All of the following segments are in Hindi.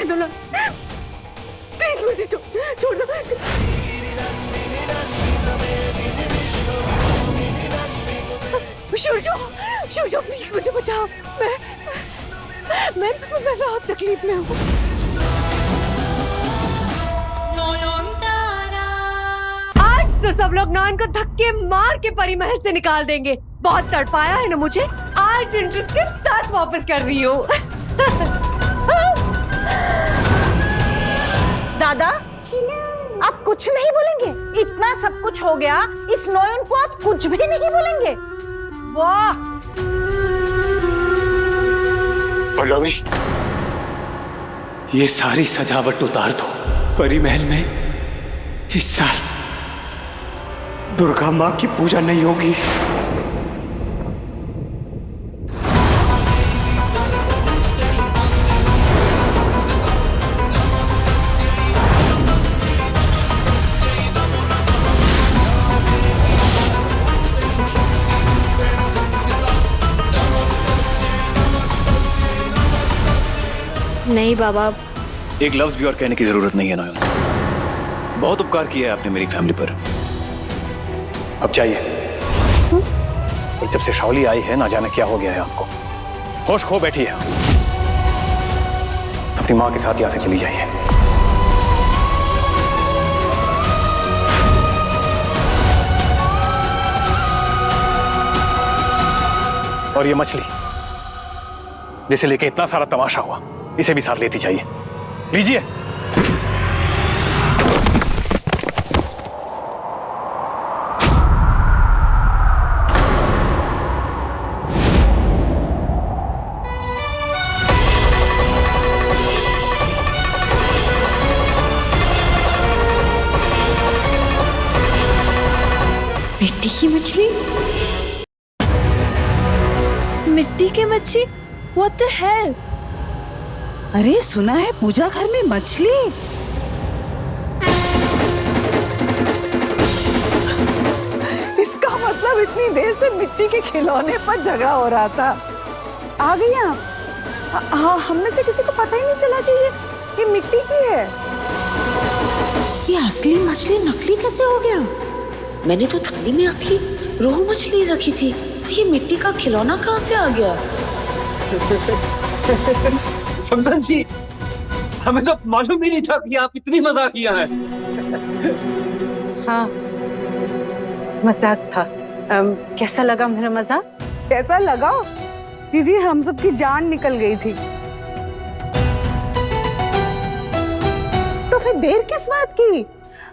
दो ना, प्लीज मुझे छोड़ दो। शूजो प्लीज मुझे बचाओ, मैं बहुत तकलीफ में हूँ। आज तो सब लोग नॉयन को धक्के मार के परी महल से निकाल देंगे। बहुत तड़पाया है ना मुझे, आज इंटरेस्ट के साथ वापस कर रही हूँ। दादा आप कुछ नहीं बोलेंगे? इतना सब कुछ हो गया, इस नॉयन को आप कुछ भी नहीं बोलेंगे? वाह पल्लवी, ये सारी सजावट उतार दो। परी महल में इस साल दुर्गा माँ की पूजा नहीं होगी। नहीं बाबा, एक लफ्ज भी और कहने की जरूरत नहीं है नॉयन। बहुत उपकार किया है आपने मेरी फैमिली पर। अब जाइए। और जब से शाओली आई है ना जाने क्या हो गया है आपको। होश खो बैठी है। अपनी माँ के साथ यहाँ से चली जाइए। और ये मछली जिसे लेके इतना सारा तमाशा हुआ, इसे भी साथ लेती चाहिए। लीजिए। मिट्टी की मछली, मिट्टी की मच्छी, What the hell? अरे सुना है पूजा घर में मछली। इसका मतलब इतनी देर से मिट्टी के खिलौने पर झगड़ा हो रहा था। आ गई आप? हाँ, हम में से किसी को पता ही नहीं चला कि ये मिट्टी की है। ये असली मछली नकली कैसे हो गया? मैंने तो थाली में असली रोहू मछली रखी थी, तो ये मिट्टी का खिलौना कहाँ से आ गया? समधन जी, हमें तो मालूम ही नहीं था कि आप इतनी मजाकिया हैं। हाँ, मजाक था। कैसा लगा मेरा मजाक? कैसा लगा? दीदी हम सब की जान निकल गई थी। तो फिर देर किस बात की?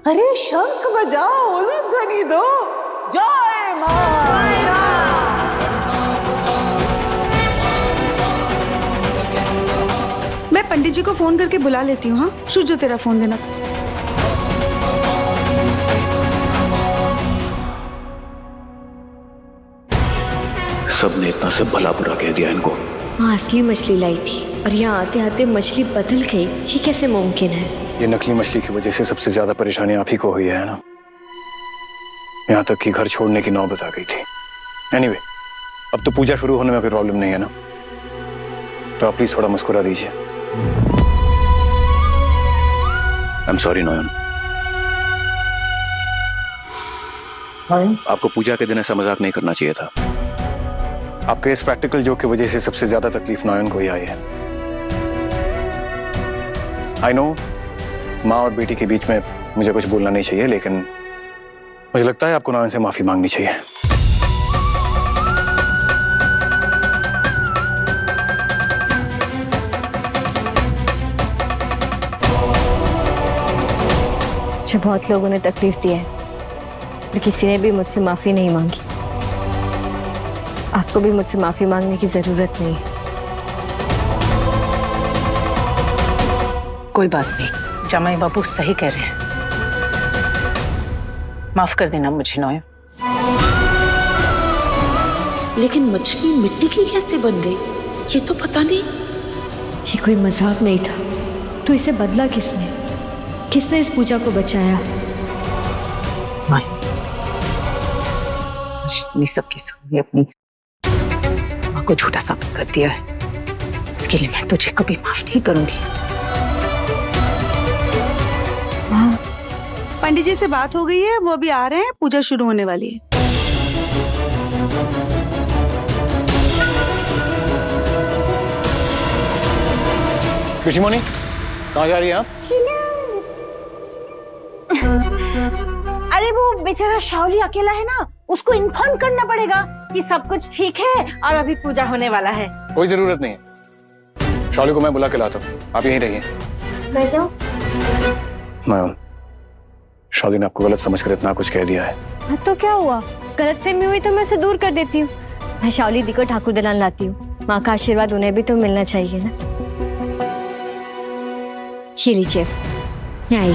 अरे शंख बजाओ, उलूद ध्वनि दो, जय मां। मैं पंडित जी को फोन करके बुला लेती हूँ। हाँ शूजो, तेरा फोन देना। सबने इतना सब भला बुरा कह दिया इनको। हाँ, असली मछली लाई थी और यहाँ आते आते मछली बदल गई। ये कैसे मुमकिन है? ये नकली मछली की वजह से सबसे ज्यादा परेशानी आप ही को हुई है ना। यहाँ तक कि घर छोड़ने की नौबत आ गई थी। एनीवे, अब तो पूजा शुरू होने में कोई प्रॉब्लम नहीं है ना, तो आप प्लीज थोड़ा मुस्कुरा दीजिए। I am sorry Noyon. आपको पूजा के दिन ऐसा मजाक नहीं करना चाहिए था। आपके इस प्रैक्टिकल जोक की वजह से सबसे ज्यादा तकलीफ नॉयन को ही आई है। आई नो, माँ और बेटी के बीच में मुझे कुछ बोलना नहीं चाहिए, लेकिन मुझे लगता है आपको नॉयन से माफी मांगनी चाहिए। मुझे बहुत लोगों ने तकलीफ दी है, पर किसी ने भी मुझसे माफी नहीं मांगी। आपको भी मुझसे माफी मांगने की जरूरत नहीं है। कोई बात नहीं, जमाई बाबू सही कह रहे हैं। माफ कर देना मुझे नॉयन। लेकिन मछली मिट्टी की कैसे बन गई, ये तो पता नहीं। ये कोई मजाक नहीं था, तो इसे बदला किसने? किसने इस पूजा को बचाया? नहीं, सबके सामने अपनी माँ को झूठा साबित कर दिया है। इसके लिए मैं तुझे कभी माफ नहीं करूंगी। पंडित जी से बात हो गई है, वो अभी आ रहे हैं, पूजा शुरू होने वाली है। ऋषिमुनि, कहाँ जा रही हैं आप? अरे वो बेचारा शाओली अकेला है ना, उसको इन्फॉर्म करना पड़ेगा कि सब कुछ ठीक है और अभी पूजा होने वाला है। कोई जरूरत नहीं है, शाओली को मैं बुला के लाता हूँ, आप यहीं रहिए। मैं जाऊँ? नयन, शाओली ने आपको गलत समझकर इतना कुछ कह दिया है। हाँ तो क्या हुआ? गलतफहमी हुई तो मैं उसे दूर कर देती हूँ। मैं शाओली दी को ठाकुर दलान लाती हूँ, माँ का आशीर्वाद उन्हें भी तो मिलना चाहिए ना। ये लीजिए, मैं आई।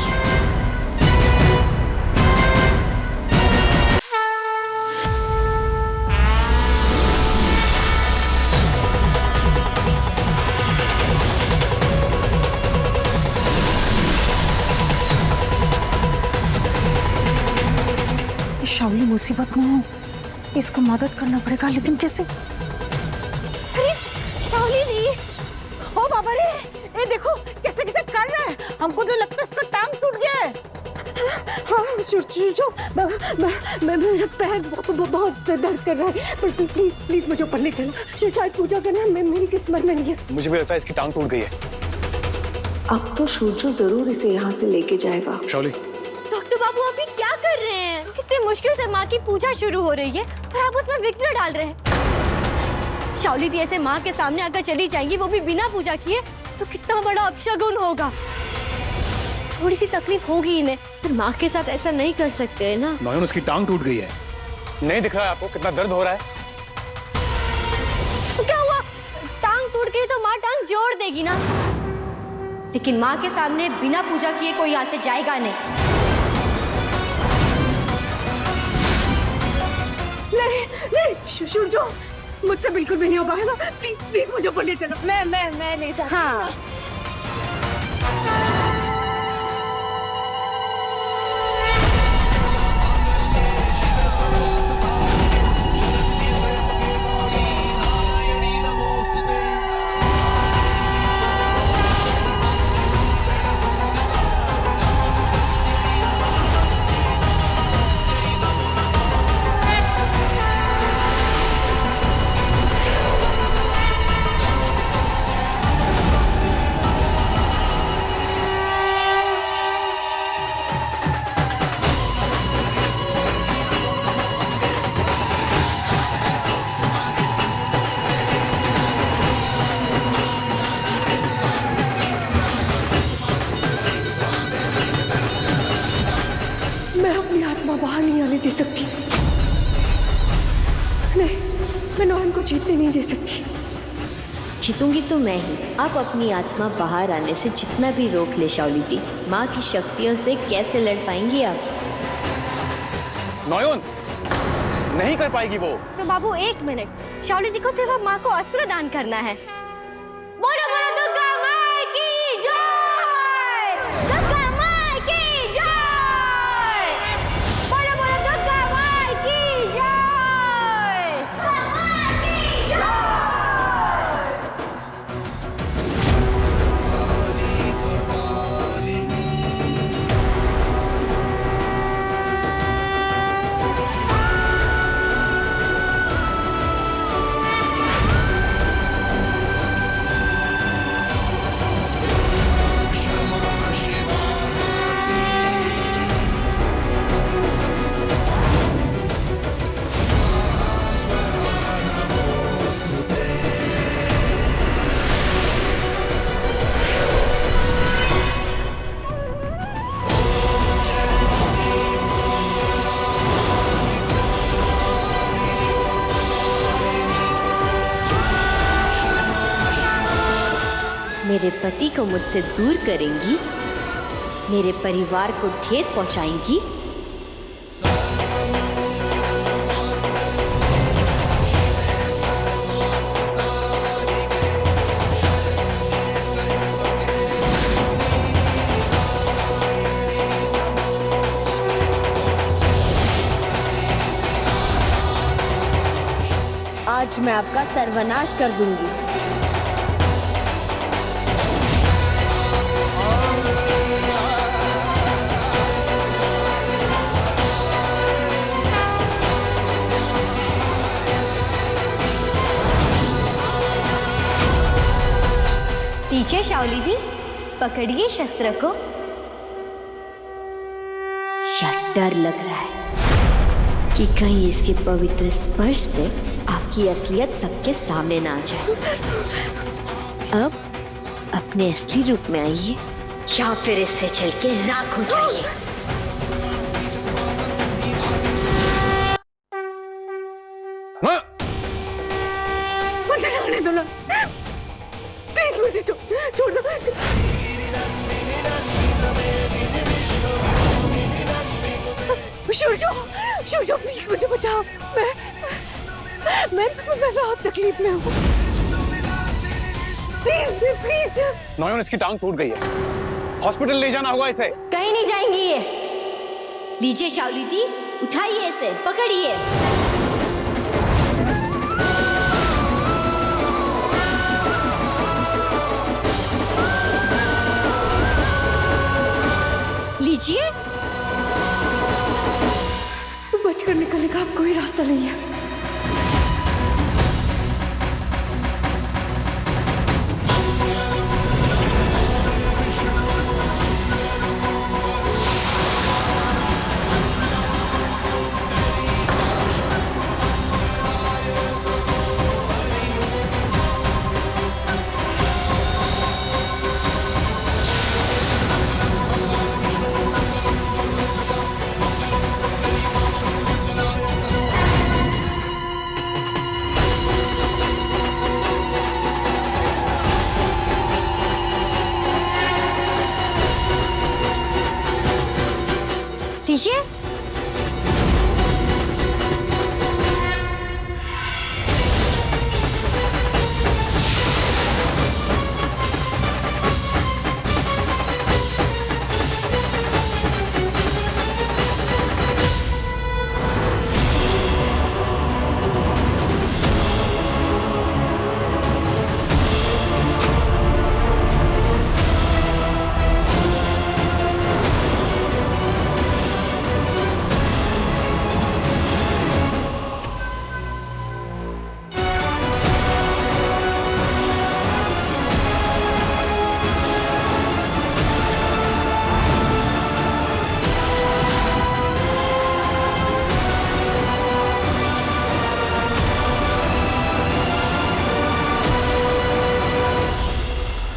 शाओली मुसीबत में हो, इसको मदद करना पड़ेगा, लेकिन कैसे? शाओली दी, ओ बाबा रे, ये देखो कैसे कैसे कर रहा है, हमको तो लगता है इसका टांग टूट गया है। हाँ, मेरा पैर बहुत दर्द कर रहा है, पर प्लीज प्लीज मुझे ऊपर ले चलो। शायद पूजा करना मेरी किस्मत में नहीं है। मुझे भी लगता है इसकी टांग टूट गई है। अब तो सूरजो जरूर इसे यहाँ से लेके जाएगा। शाओली, डॉक्टर बाबू अभी क्या कर रहे हैं? इतनी मुश्किल से माँ की पूजा शुरू हो रही है और आप उसमें विघ्न डाल रहे हैं। शाओली दी ऐसे माँ के सामने अगर चली जाएंगी, वो भी बिना पूजा किए, तो कितना बड़ा अपशगुन होगा। थोड़ी सी तकलीफ होगी इन्हें, पर माँ के साथ ऐसा नहीं कर सकते है ना। नयन, उसकी टांग टूट गई है। नहीं दिख रहा है आपको कितना दर्द हो रहा है? तो क्या हुआ? टांग टूट गई तो माँ टांग जोड़ देगी ना। लेकिन माँ के सामने बिना पूजा किए कोई यहाँ से जाएगा नहीं। नहीं, सूरजो, मुझसे बिल्कुल भी नहीं हो पाएगा। प्लीज प्लीज मुझे ऊपर ले चलो। मैं ले जाऊँ। हाँ। मैं अपनी आत्मा बाहर नहीं आने दे सकती। नहीं, मैं नॉन को जीतने नहीं दे सकती। जीतूंगी तो मैं ही। आप अपनी आत्मा बाहर आने से जितना भी रोक ले शाओली दी, माँ की शक्तियों से कैसे लड़ पाएंगी आप? नयन, नहीं कर पाएगी वो। तो बाबू एक मिनट, शाओली दी को सिर्फ माँ को अस्त्र दान करना है। बोलो बोलो दुर्गा माँ की जय! दुर्गा माँ की जय! बोलो बोलो दुर्गा माँ की जय! दुर्गा माँ की जय! मेरे पति को मुझसे दूर करेंगी, मेरे परिवार को ठेस पहुंचाएंगी। आज मैं आपका सर्वनाश कर दूंगी। पीछे शाओली दी, पकड़िए शस्त्र को। या डर लग रहा है कि कहीं इसके पवित्र स्पर्श से आपकी असलियत सबके सामने ना आ जाए। अब अपने असली रूप में आइए या फिर इससे चल के राख हो जाइए। मुझे जाने दो ना, प्लीज मुझे छोड़ दो। शूजो प्लीज मुझे बचाओ। मैं बहुत तकलीफ में हूँ। प्लीज। नॉयन, इसकी टांग टूट गई है, हॉस्पिटल ले जाना होगा इसे। कहीं नहीं जाएंगी ये। लीजिए शाओली दी, उठाइए इसे, पकड़िए। लीजिए। बचकर निकलने का अब कोई रास्ता नहीं है। लीजिए।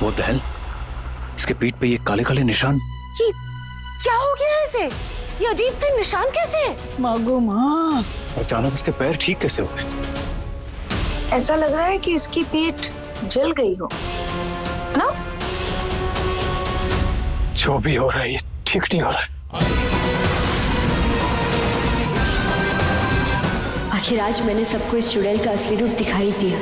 वो दहल, इसके पीठ पे ये काले काले निशान। ये क्या हो गया है इसे? ये अजीब से निशान कैसे? मागो माँ, अचानक इसके पैर ठीक कैसे हो गए? ऐसा लग रहा है कि इसकी पीठ जल गई हो, है ना? जो भी हो रहा है ये ठीक नहीं हो रहा है। आखिर आज मैंने सबको इस चुड़ैल का असली रूप दिखाई दिया।